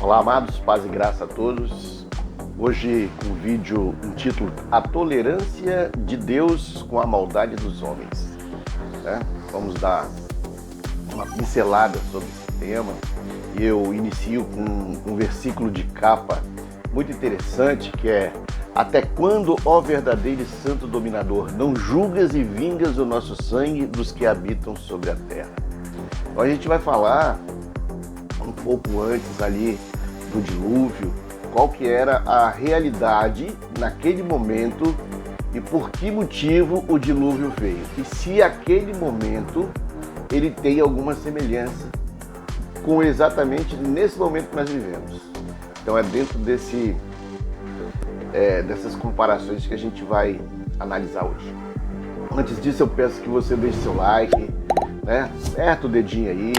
Olá, amados, paz e graça a todos. Hoje um vídeo, um título: A tolerância de Deus com a maldade dos homens. Vamos dar uma pincelada sobre esse tema. Eu inicio com um versículo de capa muito interessante, que é: até quando, ó verdadeiro e santo dominador, não julgas e vingas o nosso sangue dos que habitam sobre a terra? Então a gente vai falar um pouco antes ali do dilúvio, qual que era a realidade naquele momento e por que motivo o dilúvio veio. E se aquele momento ele tem alguma semelhança com exatamente nesse momento que nós vivemos. Então é dentro dessas comparações que a gente vai analisar hoje. Antes disso, eu peço que você deixe seu like, aperta o dedinho aí,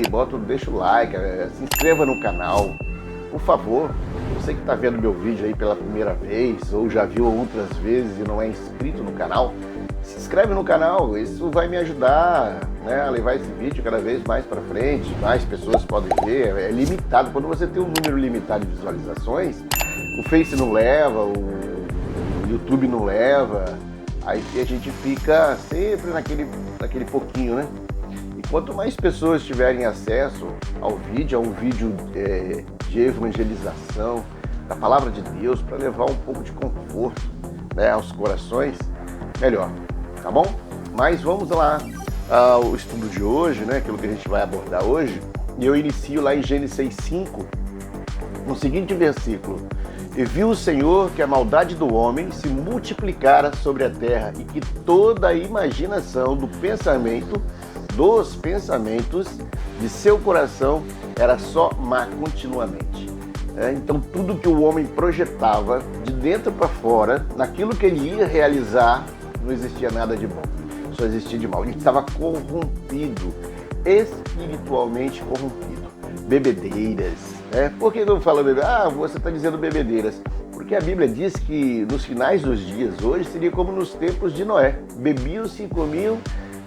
deixa o like, se inscreva no canal, por favor. Você que está vendo meu vídeo aí pela primeira vez ou já viu outras vezes e não é inscrito no canal, se inscreve no canal. Isso vai me ajudar, a levar esse vídeo cada vez mais para frente. Mais pessoas podem ver. É limitado. Quando você tem um número limitado de visualizações, o Face não leva, o YouTube não leva, aí a gente fica sempre naquele pouquinho, né? E quanto mais pessoas tiverem acesso ao vídeo, a um vídeo de evangelização da palavra de Deus, para levar um pouco de conforto, aos corações, melhor, tá bom? Mas vamos lá ao estudo de hoje, aquilo que a gente vai abordar hoje. E eu inicio lá em Gênesis 5, no seguinte versículo: e viu o Senhor que a maldade do homem se multiplicara sobre a terra e que toda a imaginação dos pensamentos de seu coração era só má continuamente. Então tudo que o homem projetava de dentro para fora, naquilo que ele ia realizar, não existia nada de bom, só existia de mal. Ele estava corrompido, espiritualmente corrompido. Bebedeiras. Por que eu falo bebedeiras? Você está dizendo bebedeiras. Porque a Bíblia diz que nos finais dos dias hoje seria como nos tempos de Noé. Bebiam-se e comiam,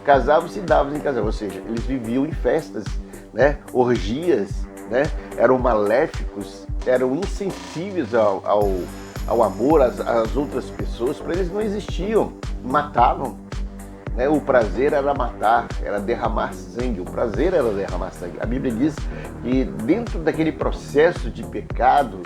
casavam-se e davam-se em casamento. Ou seja, eles viviam em festas, orgias, eram maléficos, eram insensíveis ao amor, às outras pessoas. Para eles não existiam, matavam. O prazer era matar, era derramar sangue. O prazer era derramar sangue. A Bíblia diz que dentro daquele processo de pecado,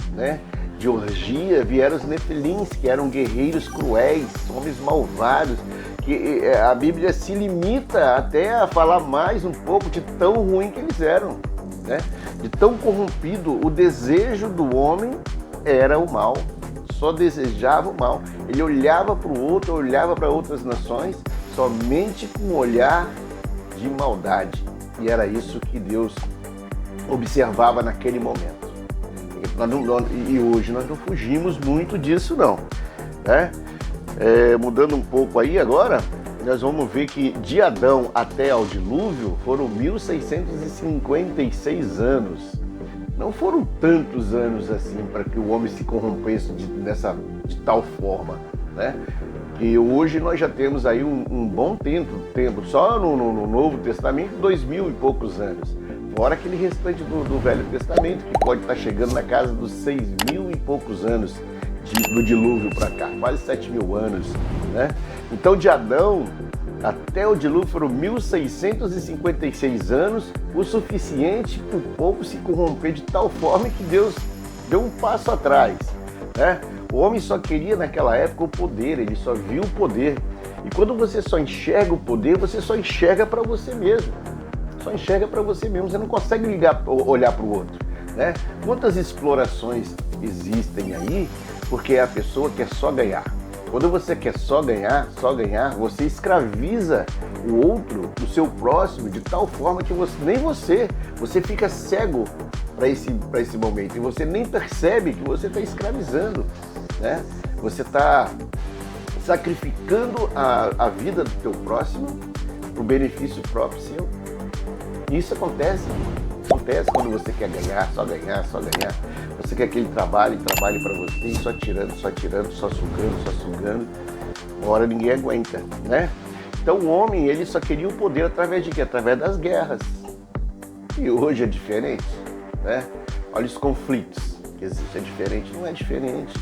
de orgia, vieram os nefilins, que eram guerreiros cruéis, homens malvados, que a Bíblia se limita até a falar mais um pouco de tão ruim que eles eram, de tão corrompido. O desejo do homem era o mal, só desejava o mal. Ele olhava para o outro, olhava para outras nações, somente com um olhar de maldade. E era isso que Deus observava naquele momento. E hoje nós não fugimos muito disso, não. Mudando um pouco aí agora, nós vamos ver que de Adão até ao dilúvio foram 1656 anos. Não foram tantos anos assim para que o homem se corrompesse de tal forma, E hoje nós já temos aí um bom tempo, só no Novo Testamento, 2000 e poucos anos. Fora aquele restante do Velho Testamento, que pode estar chegando na casa dos 6.000 e poucos anos do dilúvio para cá, quase 7.000 anos, Então de Adão até o dilúvio foram 1656 anos, o suficiente para o povo se corromper de tal forma que Deus deu um passo atrás, O homem só queria naquela época o poder, ele só viu o poder. E quando você só enxerga o poder, você só enxerga para você mesmo. Só enxerga para você mesmo, você não consegue olhar para o outro. Quantas explorações existem aí porque a pessoa quer só ganhar. Quando você quer só ganhar, você escraviza o outro, o seu próximo, de tal forma que você fica cego para esse momento e você nem percebe que você está escravizando, Você está sacrificando a vida do teu próximo para o benefício próprio seu. E isso acontece quando você quer ganhar, só ganhar. Você quer que ele trabalhe para você e só tirando, só sugando. Uma hora ninguém aguenta, Então o homem, ele só queria o poder através de quê? Através das guerras. E hoje é diferente, Olha os conflitos. que existe é diferente. Não é diferente.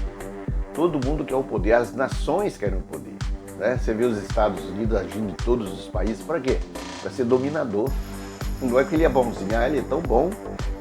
Todo mundo quer o poder, as nações querem o poder. Né? Você vê os Estados Unidos agindo em todos os países, para quê? Para ser dominador. Não é que ele é bonzinho, ele é tão bom,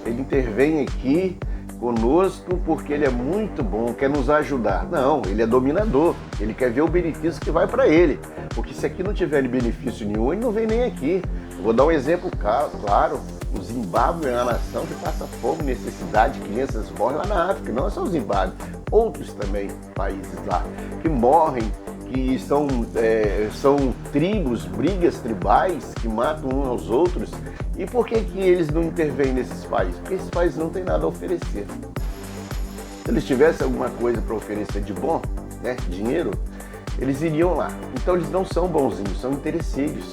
ele intervém aqui conosco porque ele é muito bom, quer nos ajudar. Não, ele é dominador, ele quer ver o benefício que vai para ele, porque se aqui não tiver benefício nenhum, ele não vem nem aqui. Eu vou dar um exemplo claro, o Zimbábue é uma nação que passa fome, necessidade, crianças morrem lá na África, não é só o Zimbábue, outros também países lá, que morrem, que são tribos, brigas tribais, que matam uns aos outros. E por que eles não intervêm nesses países? Porque esses países não têm nada a oferecer. Se eles tivessem alguma coisa para oferecer de bom, né, dinheiro, eles iriam lá. Então eles não são bonzinhos, são interesseiros.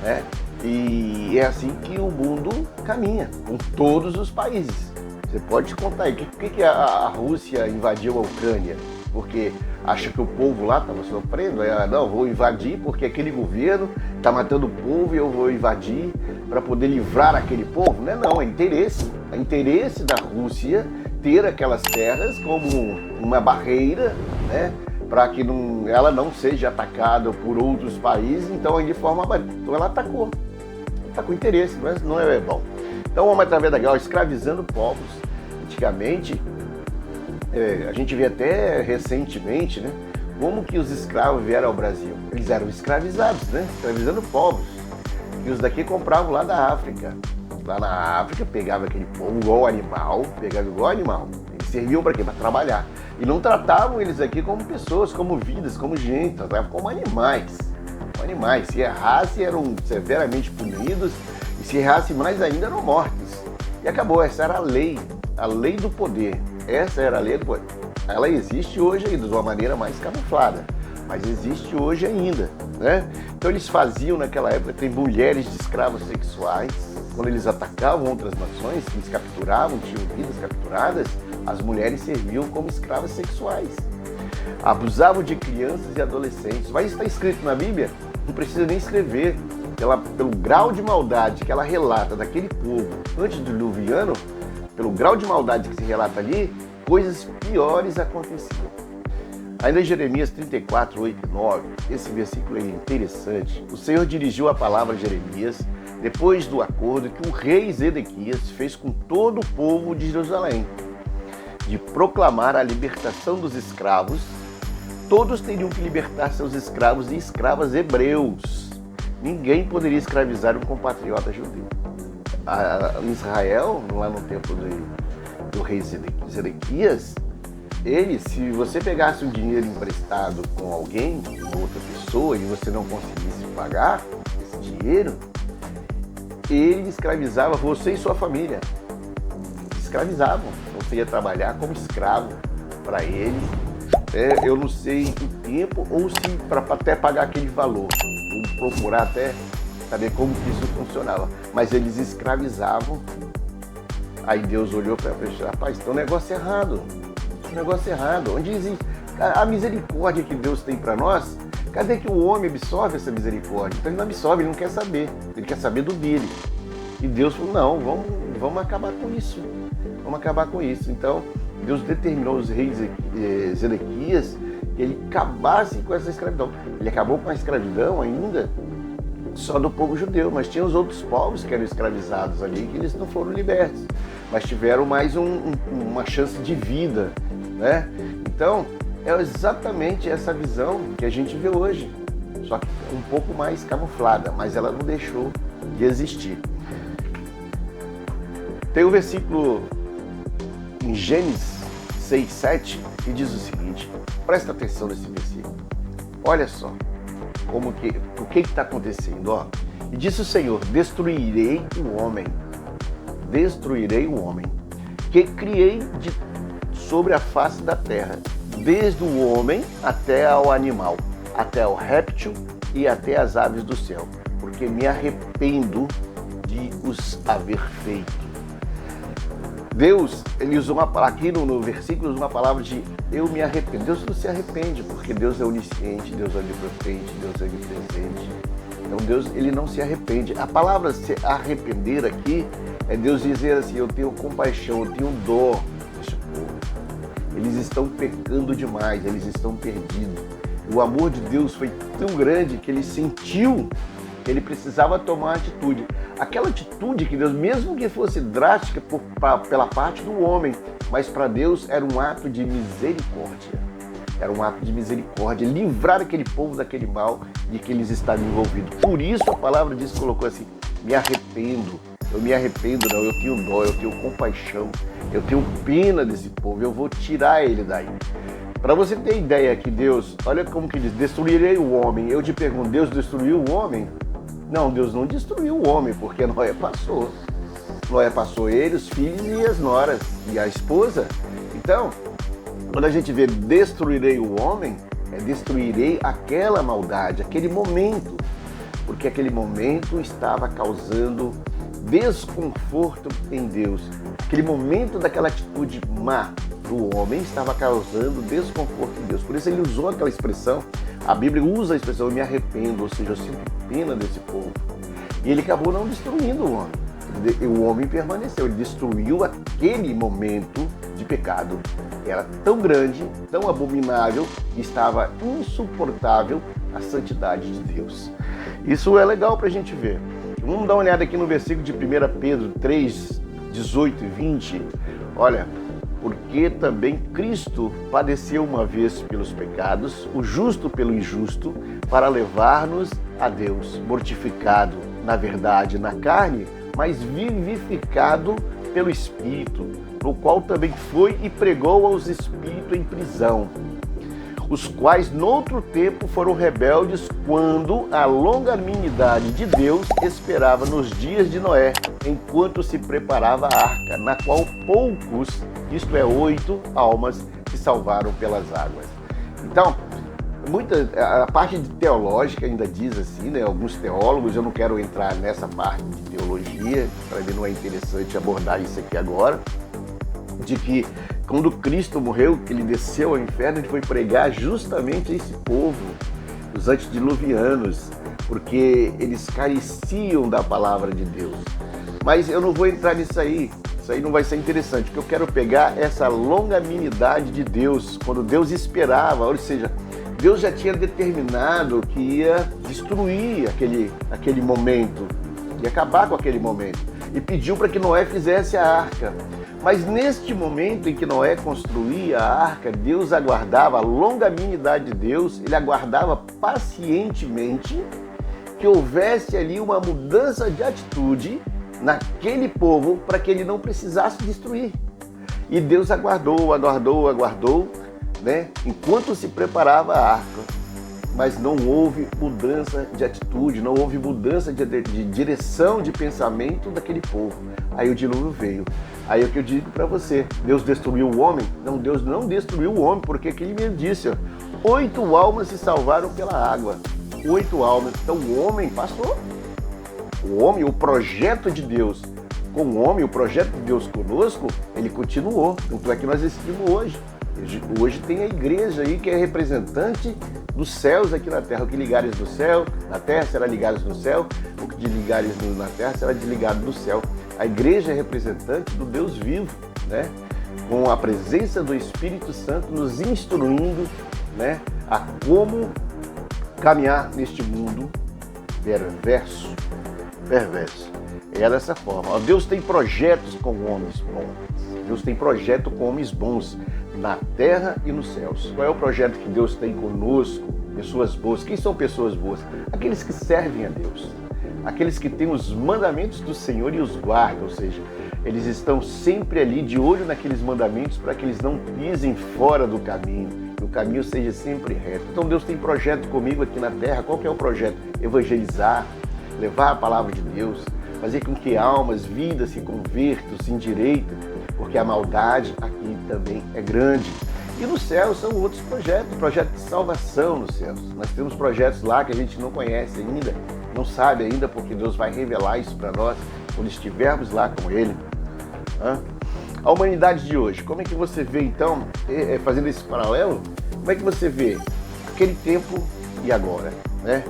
Né? E é assim que o mundo caminha, com todos os países. Você pode contar aí, por que a Rússia invadiu a Ucrânia? Porque acha que o povo lá estava sofrendo, não, vou invadir porque aquele governo está matando o povo e eu vou invadir para poder livrar aquele povo. Não, é interesse. É interesse da Rússia ter aquelas terras como uma barreira, né, para que ela não seja atacada por outros países, então então ela atacou. Está com interesse, não é bom. Então, o homem através da guerra, escravizando povos. Antigamente, a gente vê até recentemente, né, como que os escravos vieram ao Brasil. Eles eram escravizados, né, escravizando povos. E os daqui compravam lá da África. Lá na África, pegava aquele povo igual animal, Eles serviam para quê? Para trabalhar. E não tratavam eles aqui como pessoas, como vidas, como gente, tratavam como animais. Se errassem, eram severamente punidos, e se errassem mais ainda, eram mortos. E acabou, essa era a lei do poder. Essa era a lei do poder. Ela existe hoje ainda, de uma maneira mais camuflada, mas existe hoje ainda, né? Então eles faziam naquela época, tem mulheres de escravos sexuais, quando eles atacavam outras nações, eles capturavam, tinham vidas capturadas, as mulheres serviam como escravas sexuais. Abusavam de crianças e adolescentes, mas isso está escrito na Bíblia, não precisa nem escrever. Pelo grau de maldade que ela relata daquele povo antes do diluviano, pelo grau de maldade que se relata ali, coisas piores aconteciam. Ainda em Jeremias 34, 8 e 9, esse versículo é interessante. O Senhor dirigiu a palavra a Jeremias depois do acordo que o rei Zedequias fez com todo o povo de Jerusalém, de proclamar a libertação dos escravos. Todos teriam que libertar seus escravos e escravas hebreus. Ninguém poderia escravizar um compatriota judeu. Em Israel, lá no tempo do rei Zedequias, se você pegasse um dinheiro emprestado com alguém, com outra pessoa, e você não conseguisse pagar esse dinheiro, ele escravizava você e sua família. Escravizavam. Você ia trabalhar como escravo para ele. Eu não sei o tempo ou se para até pagar aquele valor. Vou procurar até saber como que isso funcionava. Mas eles escravizavam. Aí Deus olhou para ele e falou: rapaz, tem um negócio errado. Onde existe a misericórdia que Deus tem para nós, cadê que o homem absorve essa misericórdia? Então ele não absorve, ele não quer saber. Ele quer saber do dele. E Deus falou: não, vamos acabar com isso. Então, Deus determinou os reis Zedequias que ele acabasse com essa escravidão. Ele acabou com a escravidão ainda só do povo judeu, mas tinha os outros povos que eram escravizados ali, que eles não foram libertos, mas tiveram mais uma chance de vida, né? Então, é exatamente essa visão que a gente vê hoje, só que um pouco mais camuflada, mas ela não deixou de existir. Tem um versículo em Gênesis 6:7 que diz o seguinte, presta atenção nesse versículo, olha só o que está acontecendo, ó. E disse o Senhor: destruirei o homem que criei sobre a face da terra, desde o homem até ao animal, até ao réptil e até as aves do céu, porque me arrependo de os haver feito. Deus, ele usou aqui no versículo, usa uma palavra de eu me arrependo. Deus não se arrepende, porque Deus é onisciente, Deus é onipotente, Deus é onipresente. Então Deus, ele não se arrepende. A palavra se arrepender aqui é Deus dizer assim: eu tenho compaixão, eu tenho dó deste povo. eles estão pecando demais, eles estão perdidos. O amor de Deus foi tão grande que ele sentiu que ele precisava tomar atitude. Aquela atitude que Deus, mesmo que fosse drástica pela parte do homem, mas para Deus era um ato de misericórdia. Era um ato de misericórdia, livrar aquele povo daquele mal de que eles estavam envolvidos. Por isso a palavra diz, colocou assim, me arrependo. Eu me arrependo, não, eu tenho dó, eu tenho compaixão, eu tenho pena desse povo, eu vou tirar ele daí. Para você ter ideia que Deus, olha como que diz, destruirei o homem. Eu te pergunto, Deus destruiu o homem? Não, Deus não destruiu o homem, porque Noé passou. Noé passou ele, os filhos e as noras, e a esposa. Então, quando a gente vê destruirei o homem, é destruirei aquela maldade, aquele momento. Porque aquele momento estava causando desconforto em Deus. Aquele momento daquela atitude má do homem estava causando desconforto em Deus. Por isso ele usou aquela expressão, a Bíblia usa a expressão, eu me arrependo, ou seja, eu sinto pena desse povo. E ele acabou não destruindo o homem. O homem permaneceu, ele destruiu aquele momento de pecado. Era tão grande, tão abominável, que estava insuportável a santidade de Deus. Isso é legal para a gente ver. Vamos dar uma olhada aqui no versículo de 1 Pedro 3, 18 e 20. Olha, porque também Cristo padeceu uma vez pelos pecados, o justo pelo injusto, para levar-nos a Deus, mortificado, na verdade, na carne, mas vivificado pelo Espírito, no qual também foi e pregou aos espíritos em prisão, os quais noutro tempo foram rebeldes quando a longanimidade de Deus esperava nos dias de Noé, enquanto se preparava a arca, na qual poucos, isto é, 8 almas, se salvaram pelas águas. Então, a parte teológica ainda diz assim, né? Alguns teólogos, eu não quero entrar nessa parte de teologia, para mim não é interessante abordar isso aqui agora, de que quando Cristo morreu, ele desceu ao inferno, ele foi pregar justamente a esse povo, os antediluvianos, porque eles careciam da palavra de Deus. Mas eu não vou entrar nisso aí, isso aí não vai ser interessante, porque eu quero pegar essa longanimidade de Deus, quando Deus esperava, ou seja, Deus já tinha determinado que ia destruir aquele momento, ia acabar com aquele momento, e pediu para que Noé fizesse a arca. Mas neste momento em que Noé construía a arca, Deus aguardava, a longanimidade de Deus, ele aguardava pacientemente que houvesse ali uma mudança de atitude naquele povo para que ele não precisasse destruir. E Deus aguardou, né, enquanto se preparava a arca. Mas não houve mudança de atitude, não houve mudança de direção de pensamento daquele povo. Aí o dilúvio veio. Aí é o que eu digo para você, Deus destruiu o homem? Não, Deus não destruiu o homem, porque aquele mesmo disse, 8 almas se salvaram pela água. 8 almas. Então o homem passou. O homem, o projeto de Deus com o homem, o projeto de Deus conosco, ele continuou. Tanto é que nós assistimos hoje. Hoje tem a igreja aí que é representante dos céus aqui na terra. O que ligares no céu, na terra será ligados no céu. O que desligares na terra será desligado no céu. A igreja é representante do Deus vivo, né? Com a presença do Espírito Santo nos instruindo, né, a como caminhar neste mundo perverso. É dessa forma. Deus tem projetos com homens bons. Deus tem projeto com homens bons na terra e nos céus. Qual é o projeto que Deus tem conosco? Pessoas boas. Quem são pessoas boas? Aqueles que servem a Deus. Aqueles que têm os mandamentos do Senhor e os guardam, ou seja, eles estão sempre ali de olho naqueles mandamentos para que eles não pisem fora do caminho, que o caminho seja sempre reto. Então Deus tem projeto comigo aqui na terra. Qual que é o projeto? Evangelizar, levar a palavra de Deus, fazer com que almas, vidas se convertam, se endireitem, porque a maldade aqui também é grande. E no céu são outros projetos, projeto de salvação nos céus. Nós temos projetos lá que a gente não conhece ainda, não sabe ainda, porque Deus vai revelar isso para nós quando estivermos lá com Ele. A humanidade de hoje, como é que você vê então, fazendo esse paralelo, como é que você vê aquele tempo e agora, né?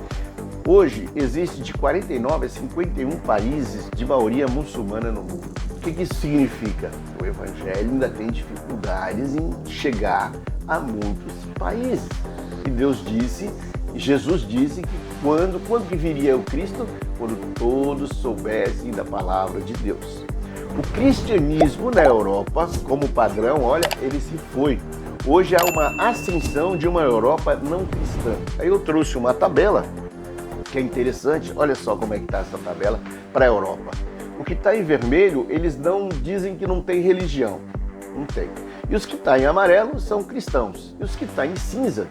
Hoje existe de 49 a 51 países de maioria muçulmana no mundo. que isso significa? O Evangelho ainda tem dificuldades em chegar a muitos países. E Jesus disse que quando que viria o Cristo? Quando todos soubessem da palavra de Deus. O cristianismo na Europa, como padrão, olha, ele se foi. Hoje há uma ascensão de uma Europa não cristã. Aí eu trouxe uma tabela que é interessante. Olha só como é que está essa tabela para a Europa. O que está em vermelho, eles não dizem que não tem religião. Não tem. E os que estão em amarelo são cristãos. E os que estão em cinza,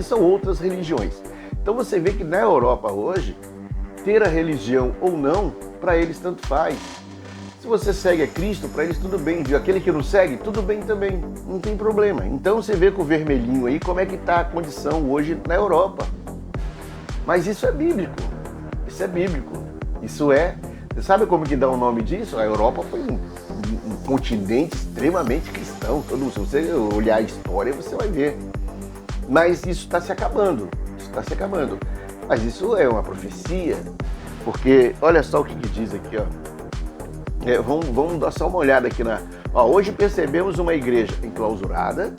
são outras religiões. Então você vê que na Europa hoje, ter a religião ou não, para eles tanto faz. Se você segue a Cristo, para eles tudo bem. E aquele que não segue, tudo bem também. Não tem problema. Então você vê com o vermelhinho aí como é que está a condição hoje na Europa. Mas isso é bíblico. Isso é bíblico. Isso é... Você sabe como que dá o nome disso? A Europa foi um continente extremamente cristão. Se você olhar a história, você vai ver. Mas isso está se acabando. Mas isso é uma profecia. Porque olha só o que diz aqui, ó. Vamos dar só uma olhada aqui na... hoje percebemos uma igreja enclausurada,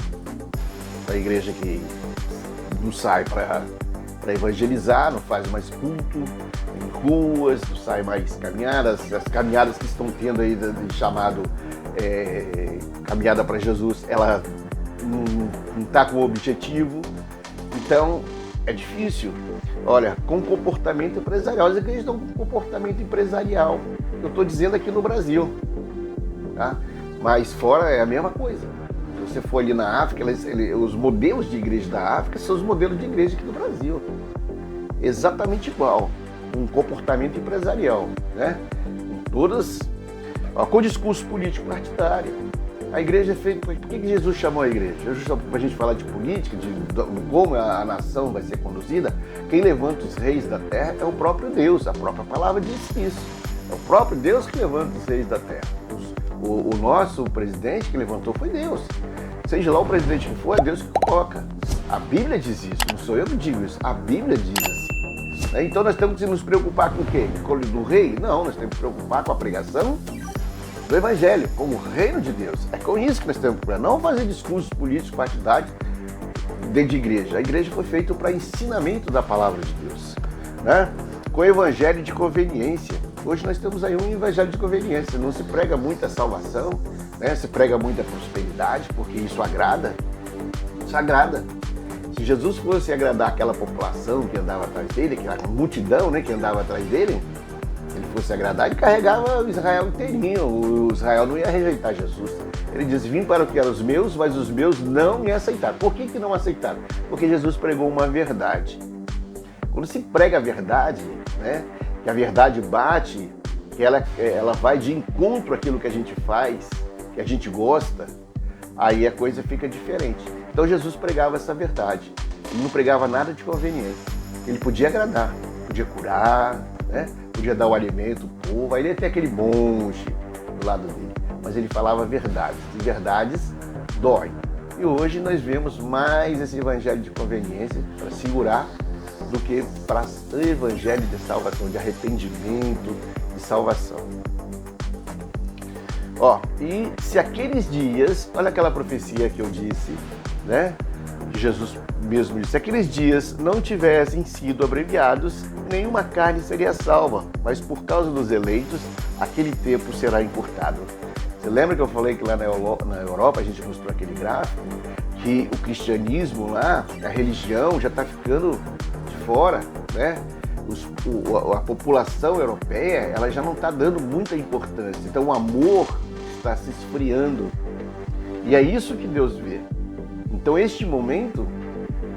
a igreja que não sai para evangelizar, não faz mais culto em ruas, não sai mais caminhadas, as caminhadas que estão tendo aí de chamado caminhada para Jesus, ela não está com objetivo, então é difícil. Olha, com comportamento empresarial, as igrejas estão com comportamento empresarial. Eu estou dizendo aqui no Brasil, tá? Mas fora é a mesma coisa. Se você for ali na África, os modelos de igreja da África são os modelos de igreja aqui do Brasil. Exatamente igual, um comportamento empresarial, né? Com discurso político partidário. A igreja é feita... Por que Jesus chamou a igreja? Jesus chamou para a gente falar de política, de como a nação vai ser conduzida. Quem levanta os reis da terra é o próprio Deus. A própria palavra diz isso. É o próprio Deus que levanta os reis da terra. O nosso presidente que levantou foi Deus. Seja lá o presidente que for, é Deus que coloca. A Bíblia diz isso, não sou eu que digo isso. A Bíblia diz assim. Então nós temos que nos preocupar com o quê? Do rei? Não, nós temos que nos preocupar com a pregação do Evangelho, como o reino de Deus. É com isso que nós temos que preocupar. Não fazer discursos políticos partidários dentro de igreja. A igreja foi feita para ensinamento da palavra de Deus, né? Com o Evangelho de conveniência. Hoje nós temos aí um evangelho de conveniência, não se prega muita salvação, né? Se prega muita prosperidade, porque isso agrada. Isso agrada. Se Jesus fosse agradar aquela população que andava atrás dele, aquela multidão, né, que andava atrás dele, se ele fosse agradar, ele carregava o Israel inteirinho. O Israel não ia rejeitar Jesus. Ele diz: vim para o que eram os meus, mas os meus não me aceitaram. Por que não aceitaram? Porque Jesus pregou uma verdade. Quando se prega a verdade, né, que a verdade bate, que ela vai de encontro àquilo que a gente faz, que a gente gosta, aí a coisa fica diferente. Então Jesus pregava essa verdade. Ele não pregava nada de conveniência. Ele podia agradar, podia curar, né? Podia dar o alimento ao povo, aí ele ia ter aquele monge do lado dele. Mas ele falava verdades, e verdades doem. E hoje nós vemos mais esse evangelho de conveniência para segurar do que para o evangelho de salvação, de arrependimento, de salvação. E se aqueles dias, olha aquela profecia que eu disse, né? Que Jesus mesmo disse: se aqueles dias não tivessem sido abreviados, nenhuma carne seria salva, mas por causa dos eleitos, aquele tempo será encurtado. Você lembra que eu falei que lá na Europa a gente mostrou aquele gráfico, que o cristianismo lá, a religião já está ficando fora, né? A população europeia, ela já não está dando muita importância. Então o amor está se esfriando. E é isso que Deus vê. Então este momento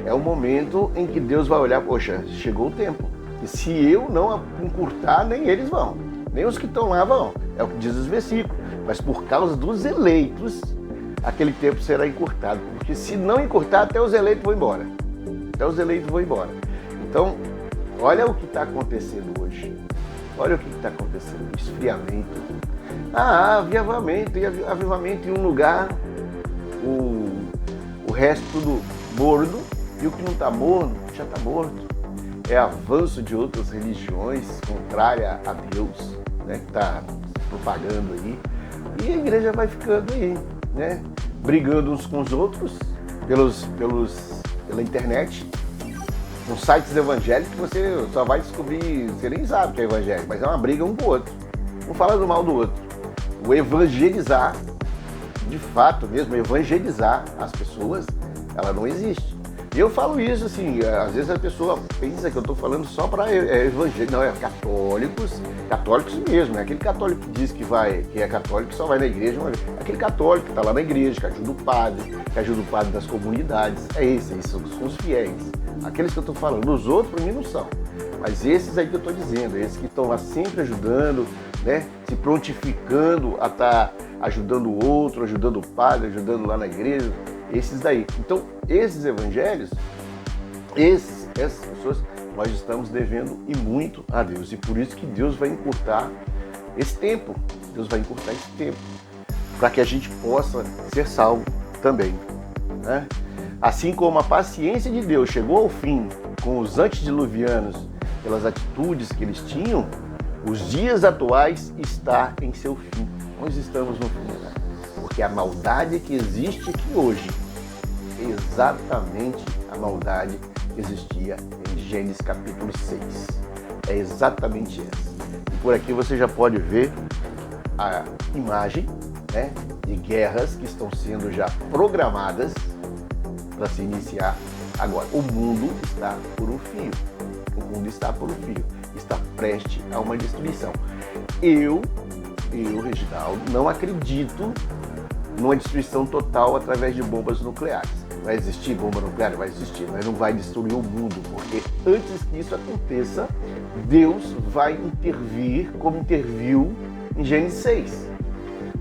é o momento em que Deus vai olhar: poxa, chegou o tempo. E se eu não encurtar, nem eles vão. Nem os que estão lá vão. É o que diz os versículos. Mas por causa dos eleitos, aquele tempo será encurtado. Porque se não encurtar, até os eleitos vão embora. Então, olha o que está acontecendo hoje. Olha o que está acontecendo. Esfriamento. Avivamento. E avivamento em um lugar, o resto tudo morno. E o que não está morno, já está morto. É avanço de outras religiões contrárias a Deus, né, que está propagando aí. E a igreja vai ficando aí, né? Brigando uns com os outros pela internet, nos sites evangélicos, você só vai descobrir, você nem sabe que é evangélico, mas é uma briga um com o outro, um falando mal do outro. O evangelizar, de fato mesmo, evangelizar as pessoas, ela não existe. E eu falo isso assim, às vezes a pessoa pensa que eu estou falando só para evangélicos, não, é católicos mesmo, é aquele católico que diz que é católico que só vai na igreja uma vez. Aquele católico que está lá na igreja, que ajuda o padre das comunidades, esses são os fiéis. Aqueles que eu estou falando, os outros para mim não são. Mas esses aí que eu estou dizendo, esses que estão lá sempre ajudando, né, se prontificando a estar ajudando o outro, ajudando o padre, ajudando lá na igreja, esses daí. Então, esses evangelhos, essas pessoas, nós estamos devendo e muito a Deus. E por isso que Deus vai encurtar esse tempo. Deus vai encurtar esse tempo para que a gente possa ser salvo também, né? Assim como a paciência de Deus chegou ao fim com os antediluvianos pelas atitudes que eles tinham, os dias atuais estão em seu fim. Nós estamos no fim, né? Porque a maldade que existe aqui hoje é exatamente a maldade que existia em Gênesis capítulo 6. É exatamente essa. E por aqui você já pode ver a imagem, né, de guerras que estão sendo já programadas para se iniciar agora. O mundo está por um fio. O mundo está por um fio. Está prestes a uma destruição. Eu, Reginaldo, não acredito numa destruição total através de bombas nucleares. Vai existir bomba nuclear? Vai existir, mas não vai destruir o mundo, porque antes que isso aconteça, Deus vai intervir como interviu em Gênesis 6.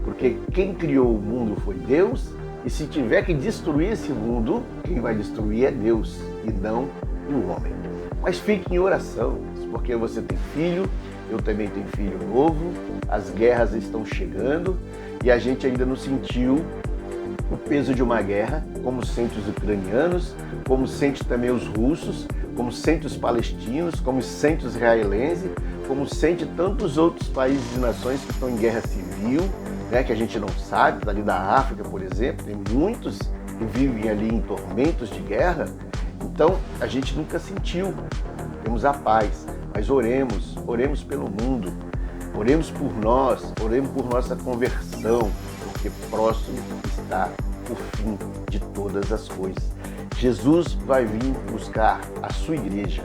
Porque quem criou o mundo foi Deus, e se tiver que destruir esse mundo, quem vai destruir é Deus e não o homem. Mas fique em oração, porque você tem filho, eu também tenho filho novo, as guerras estão chegando e a gente ainda não sentiu o peso de uma guerra, como sente os ucranianos, como sente também os russos, como sente os palestinos, como sente os israelenses, como sente tantos outros países e nações que estão em guerra civil, né, que a gente não sabe, ali da África, por exemplo, tem muitos que vivem ali em tormentos de guerra. Então, a gente nunca sentiu, temos a paz, mas oremos pelo mundo, oremos por nós, oremos por nossa conversão, porque próximo está o fim de todas as coisas. Jesus vai vir buscar a sua igreja.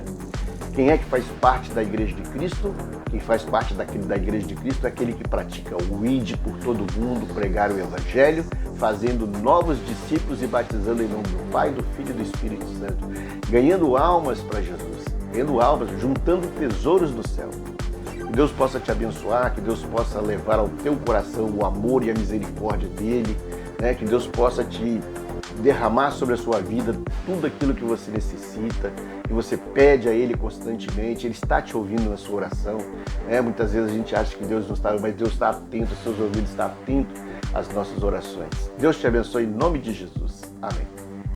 Quem é que faz parte da igreja de Cristo? Quem faz parte da igreja de Cristo é aquele que pratica o ide por todo mundo, pregar o evangelho, fazendo novos discípulos e batizando em nome do Pai, do Filho e do Espírito Santo, ganhando almas para Jesus, ganhando almas, juntando tesouros do céu. Que Deus possa te abençoar, que Deus possa levar ao teu coração o amor e a misericórdia dele, né? Que Deus possa te derramar sobre a sua vida tudo aquilo que você necessita, que você pede a Ele constantemente. Ele está te ouvindo na sua oração, né? Muitas vezes a gente acha que Deus não está, mas Deus está atento, seus ouvidos estão atentos às nossas orações. Deus te abençoe em nome de Jesus. Amém.